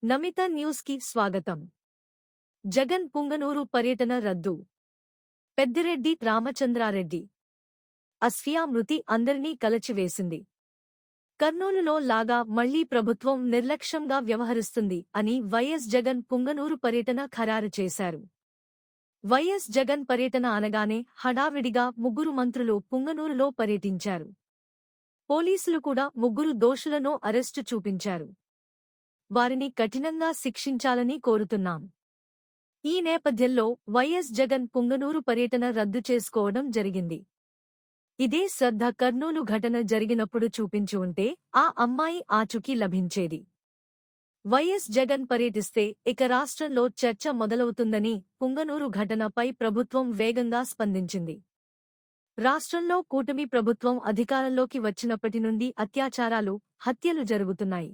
Namitha news కి స్వాగతం. జగన్ పుంగనూరు పర్యటన రద్దు. పెద్దిరెడ్డి రామచంద్రారెడ్డి అస్ఫియా మృతి అందరినీ కలచివేసింది. కర్నూలులో లాగా మళ్లీ ప్రభుత్వం నిర్లక్ష్యంగా వ్యవహరిస్తుంది అని వైఎస్ జగన్ పుంగనూరు పర్యటన ఖరారు చేశారు. వైఎస్ జగన్ పర్యటన అనగానే హడావిడిగా ముగ్గురు మంత్రులు పుంగనూరులో పర్యటించారు. పోలీసులు కూడా ముగ్గురు దోషులను అరెస్టు చూపించారు. వారిని కఠినంగా శిక్షించాలని కోరుతున్నాం. ఈ నేపథ్యంలో వైఎస్ జగన్ పుంగనూరు పర్యటన రద్దు చేసుకోవడం జరిగింది. ఇదే శ్రద్ధ కర్నూలు ఘటన జరిగినప్పుడు చూపించి ఉంటే ఆ అమ్మాయి ఆచూకీ లభించేది. వైఎస్ జగన్ పర్యటిస్తే ఇక రాష్ట్రంలో చర్చ మొదలవుతుందని పుంగనూరు ఘటనపై ప్రభుత్వం వేగంగా స్పందించింది. రాష్ట్రంలో కూటమి ప్రభుత్వం అధికారంలోకి వచ్చినప్పటి నుండి అత్యాచారాలు, హత్యలు జరుగుతున్నాయి.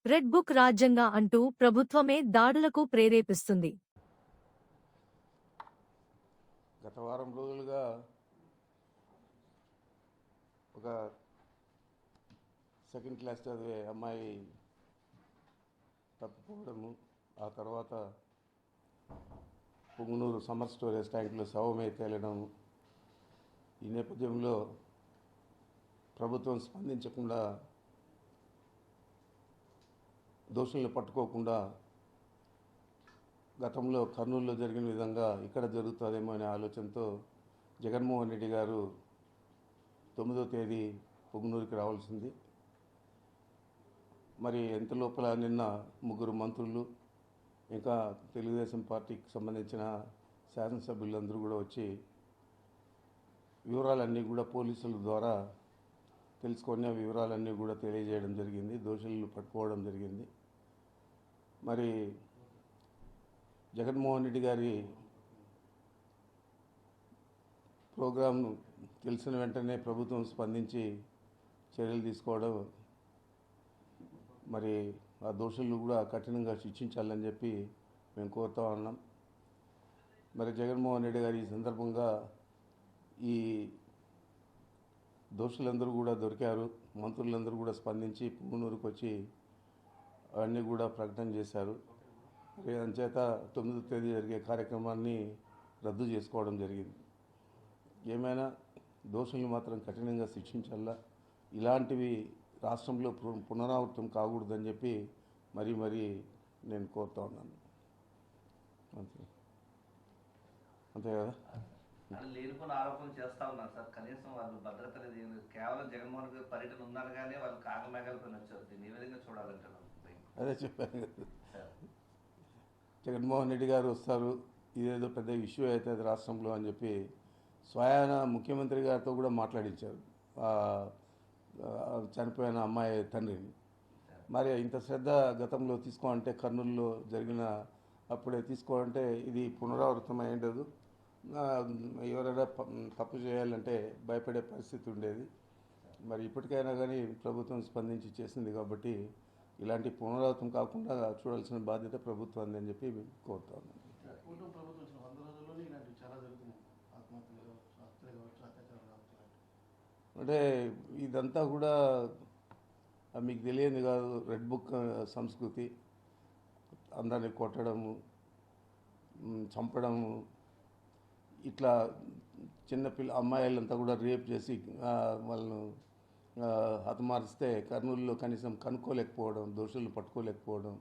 రెడ్ బుక్ రాజ్యంగా అంటూ ప్రభుత్వమే దాడులకు ప్రేరేపిస్తుంది. గత వారం రోజులుగా ఒక సెకండ్ క్లాస్ చదివే అమ్మాయి తప్పిపోవడము, ఆ తర్వాత పుంగనూరు సమ్మర్ స్టోరేజ్ ట్యాంకులో శవమే తేలడం, ఈ నేపథ్యంలో ప్రభుత్వం స్పందించకుండా, దోషులను పట్టుకోకుండా గతంలో కర్నూలులో జరిగిన విధంగా ఇక్కడ జరుగుతుందేమో అనే ఆలోచనతో జగన్మోహన్ రెడ్డి గారు 9వ తేదీ పుంగనూరుకి రావాల్సింది. మరి ఎంత లోపల నిన్న ముగ్గురు మంత్రులు, ఇంకా తెలుగుదేశం పార్టీకి సంబంధించిన శాసనసభ్యులందరూ కూడా వచ్చి వివరాలన్నీ కూడా పోలీసుల ద్వారా తెలుసుకొని వివరాలన్నీ కూడా తెలియజేయడం జరిగింది. దోషులను పట్టుకోవడం జరిగింది. మరి జగన్మోహన్ రెడ్డి గారి ప్రోగ్రాం తెలిసిన వెంటనే ప్రభుత్వం స్పందించి చర్యలు తీసుకోవడం, మరి ఆ దోషులను కూడా కఠినంగా శిక్షించాలని చెప్పి మేము కోరుతా ఉన్నాం. మరి జగన్మోహన్ రెడ్డి గారు ఈ సందర్భంగా ఈ దోషులందరూ కూడా దొరికారు. మంత్రులందరూ కూడా స్పందించి పుంగనూరుకు వచ్చి అవన్నీ కూడా ప్రకటన చేశారు. అంచేత 9వ తేదీ జరిగే కార్యక్రమాన్ని రద్దు చేసుకోవడం జరిగింది. ఏమైనా దోషులను మాత్రం కఠినంగా శిక్షించాలా, ఇలాంటివి రాష్ట్రంలో పునరావృతం కాకూడదని చెప్పి మరీ నేను కోరుతా ఉన్నాను. అంతే కదా. లేనిపోయిన ఆరోపణలు చేస్తా ఉన్నారు సార్. కనీసం వాళ్ళు భద్రత లేదు. కేవలం జగన్మోహన్ రెడ్డి పర్యటన ఉందనగానే వాళ్ళు కాగమేఘాలపైన వచ్చారు. దీన్ని ఏ విధంగా చూడాలంటున్నారు? అదే చెప్పాను కదా, జగన్మోహన్ రెడ్డి గారు వస్తారు, ఇదేదో పెద్ద ఇష్యూ అవుతుంది రాష్ట్రంలో అని చెప్పి స్వయాన ముఖ్యమంత్రి గారితో కూడా మాట్లాడించారు చనిపోయిన అమ్మాయి తండ్రిని. మరి ఇంత శ్రద్ధ గతంలో తీసుకోవాలంటే, కర్నూలులో జరిగిన అప్పుడే తీసుకోవాలంటే ఇది పునరావృతం అయి ఉండదు. ఎవరైనా తప్పు చేయాలంటే భయపడే పరిస్థితి ఉండేది. మరి ఇప్పటికైనా కానీ ప్రభుత్వం స్పందించి చేసింది కాబట్టి ఇలాంటి పునరావృతం కాకుండా చూడాల్సిన బాధ్యత ప్రభుత్వాన్ని అని చెప్పి కోరుతా ఉన్నాను. అంటే ఇదంతా కూడా మీకు తెలియదు కాదు, రెడ్ బుక్ సంస్కృతి. అందరినీ కొట్టడము, చంపడము, ఇట్లా చిన్నపిల్ల అమ్మాయిలంతా కూడా రేప్ చేసి వాళ్ళను హతమారిస్తే కర్నూలులో కనీసం కనుక్కోలేకపోవడం, దోషులను పట్టుకోలేకపోవడం,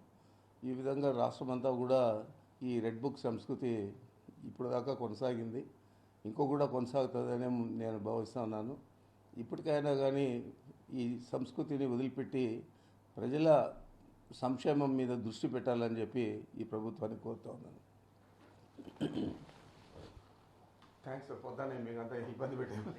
ఈ విధంగా రాష్ట్రమంతా కూడా ఈ రెడ్ బుక్ సంస్కృతి ఇప్పుడు దాకా కొనసాగింది. ఇంకో కూడా కొనసాగుతుందనే నేను భావిస్తున్నాను. ఇప్పటికైనా కానీ ఈ సంస్కృతిని వదిలిపెట్టి ప్రజల సంక్షేమం మీద దృష్టి పెట్టాలని చెప్పి ఈ ప్రభుత్వాన్ని కోరుతా ఉన్నాను. Thanks sir. పొద్దున్నే మీకు అంతా ఇబ్బంది పెట్టాను.